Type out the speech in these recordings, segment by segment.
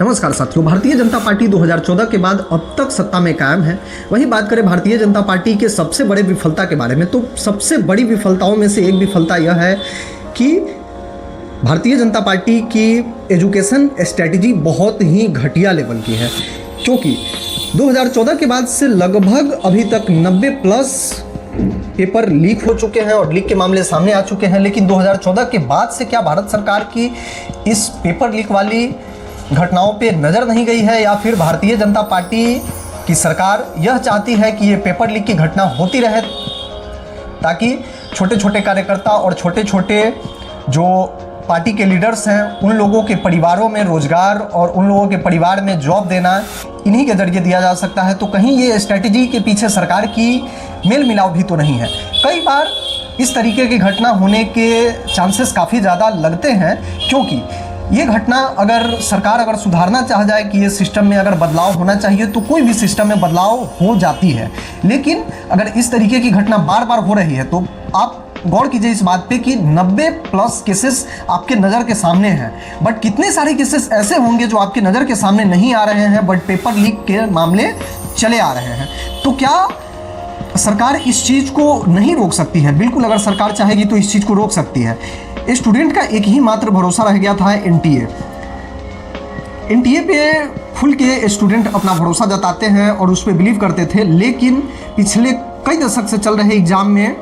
नमस्कार साथियों, भारतीय जनता पार्टी 2014 के बाद अब तक सत्ता में कायम है। वहीं बात करें भारतीय जनता पार्टी के सबसे बड़े विफलता के बारे में, तो सबसे बड़ी विफलताओं में से एक विफलता यह है कि भारतीय जनता पार्टी की एजुकेशन स्ट्रैटेजी बहुत ही घटिया लेवल की है। क्योंकि 2014 के बाद से लगभग अभी तक 90+ पेपर लीक हो चुके हैं और लीक के मामले सामने आ चुके हैं। लेकिन 2014 के बाद से क्या भारत सरकार की इस पेपर लीक वाली घटनाओं पे नज़र नहीं गई है, या फिर भारतीय जनता पार्टी की सरकार यह चाहती है कि ये पेपर लीक की घटना होती रहे ताकि छोटे छोटे कार्यकर्ता और छोटे छोटे जो पार्टी के लीडर्स हैं उन लोगों के परिवारों में रोजगार और उन लोगों के परिवार में जॉब देना इन्हीं के जरिए दिया जा सकता है। तो कहीं ये स्ट्रैटेजी के पीछे सरकार की मेल मिलाप भी तो नहीं है। कई बार इस तरीके की घटना होने के चांसेस काफ़ी ज़्यादा लगते हैं, क्योंकि ये घटना सरकार अगर सुधारना चाह जाए कि ये सिस्टम में अगर बदलाव होना चाहिए तो कोई भी सिस्टम में बदलाव हो जाती है। लेकिन अगर इस तरीके की घटना बार बार हो रही है तो आप गौर कीजिए इस बात पे कि 90+ केसेस आपके नज़र के सामने हैं, बट कितने सारे केसेस ऐसे होंगे जो आपके नज़र के सामने नहीं आ रहे हैं बट पेपर लीक के मामले चले आ रहे हैं। तो क्या सरकार इस चीज़ को नहीं रोक सकती है? बिल्कुल, अगर सरकार चाहेगी तो इस चीज़ को रोक सकती है। स्टूडेंट का एक ही मात्र भरोसा रह गया था, एनटीए पे खुल के स्टूडेंट अपना भरोसा जताते हैं और उस पर बिलीव करते थे। लेकिन पिछले कई दशक से चल रहे एग्ज़ाम में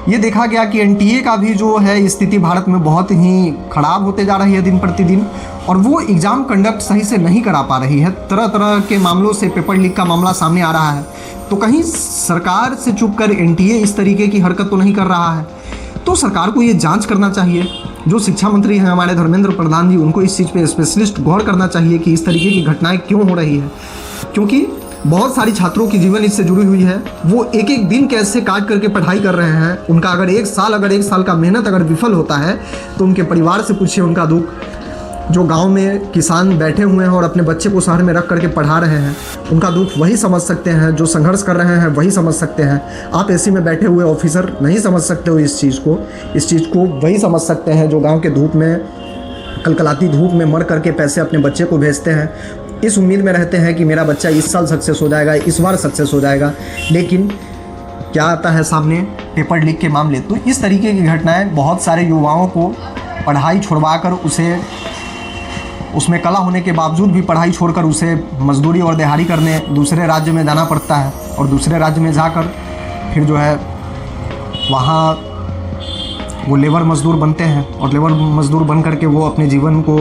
ये देखा गया कि एनटीए का भी जो है स्थिति भारत में बहुत ही ख़राब होते जा रही है दिन प्रतिदिन, और वो एग्ज़ाम कंडक्ट सही से नहीं करा पा रही है। तरह तरह के मामलों से पेपर लीक का मामला सामने आ रहा है। तो कहीं सरकार से चुप कर एनटीए इस तरीके की हरकत तो नहीं कर रहा है? तो सरकार को ये जांच करना चाहिए। जो शिक्षा मंत्री हैं हमारे धर्मेंद्र प्रधान जी, उनको इस चीज़ पे स्पेशलिस्ट गौर करना चाहिए कि इस तरीके की घटनाएं क्यों हो रही है। क्योंकि बहुत सारी छात्रों की जीवन इससे जुड़ी हुई है। वो एक एक दिन कैसे काट करके पढ़ाई कर रहे हैं। उनका अगर एक साल का मेहनत अगर विफल होता है तो उनके परिवार से पूछिए उनका दुख। जो गांव में किसान बैठे हुए हैं और अपने बच्चे को शहर में रख करके पढ़ा रहे हैं, उनका दुख वही समझ सकते हैं। जो संघर्ष कर रहे हैं वही समझ सकते हैं। आप एसी में बैठे हुए ऑफिसर नहीं समझ सकते हो इस चीज़ को वही समझ सकते हैं जो गांव के धूप में, कलकलाती धूप में मर करके पैसे अपने बच्चे को भेजते हैं, इस उम्मीद में रहते हैं कि मेरा बच्चा इस साल सक्सेस हो जाएगा, इस बार सक्सेस हो जाएगा। लेकिन क्या आता है सामने? पेपर लीक के मामले। तो इस तरीके की घटनाएं बहुत सारे युवाओं को पढ़ाई छुड़वा कर उसमें कला होने के बावजूद भी पढ़ाई छोड़कर उसे मजदूरी और दिहाड़ी करने दूसरे राज्य में जाना पड़ता है, और दूसरे राज्य में जाकर फिर जो है वहाँ वो लेबर मजदूर बनते हैं, और लेबर मजदूर बन करके वो अपने जीवन को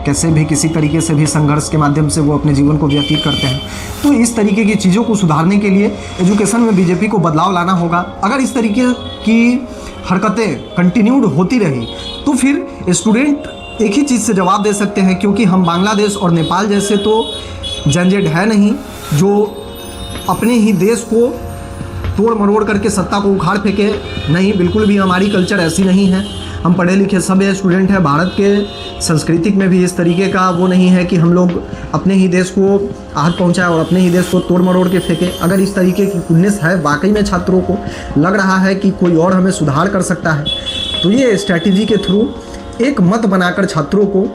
कैसे भी किसी तरीके से भी संघर्ष के माध्यम से वो अपने जीवन को व्यतीत करते हैं। तो इस तरीके की चीज़ों को सुधारने के लिए एजुकेशन में बीजेपी को बदलाव लाना होगा। अगर इस तरीके की हरकतें कंटिन्यूड होती रही तो फिर स्टूडेंट एक ही चीज़ से जवाब दे सकते हैं, क्योंकि हम बांग्लादेश और नेपाल जैसे तो झंझट है नहीं जो अपने ही देश को तोड़ मरोड़ करके सत्ता को उखाड़ फेंके। नहीं, बिल्कुल भी हमारी कल्चर ऐसी नहीं है। हम पढ़े लिखे सब स्टूडेंट हैं। भारत के सांस्कृतिक में भी इस तरीके का वो नहीं है कि हम लोग अपने ही देश को आहत पहुंचाएं और अपने ही देश को तोड़ मरोड़ के फेंकें। अगर इस तरीके की कुन्नेस है वाकई में छात्रों को लग रहा है कि कोई और हमें सुधार कर सकता है, तो ये स्ट्रैटेजी के थ्रू एक मत बनाकर छात्रों को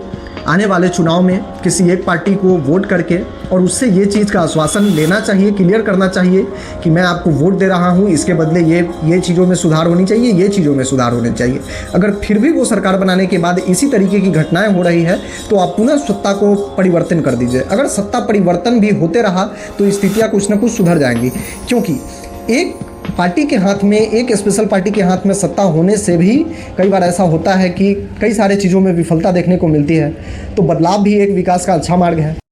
आने वाले चुनाव में किसी एक पार्टी को वोट करके और उससे ये चीज़ का आश्वासन लेना चाहिए, क्लियर करना चाहिए कि मैं आपको वोट दे रहा हूँ, इसके बदले ये चीज़ों में सुधार होनी चाहिए, ये चीज़ों में सुधार होने चाहिए। अगर फिर भी वो सरकार बनाने के बाद इसी तरीके की घटनाएं हो रही है तो आप पुनः सत्ता को परिवर्तन कर दीजिए। अगर सत्ता परिवर्तन भी होते रहा तो स्थितियाँ कुछ न कुछ सुधर जाएंगी। क्योंकि एक पार्टी के हाथ में, एक स्पेशल पार्टी के हाथ में सत्ता होने से भी कई बार ऐसा होता है कि कई सारे चीज़ों में विफलता देखने को मिलती है। तो बदलाव भी एक विकास का अच्छा मार्ग है।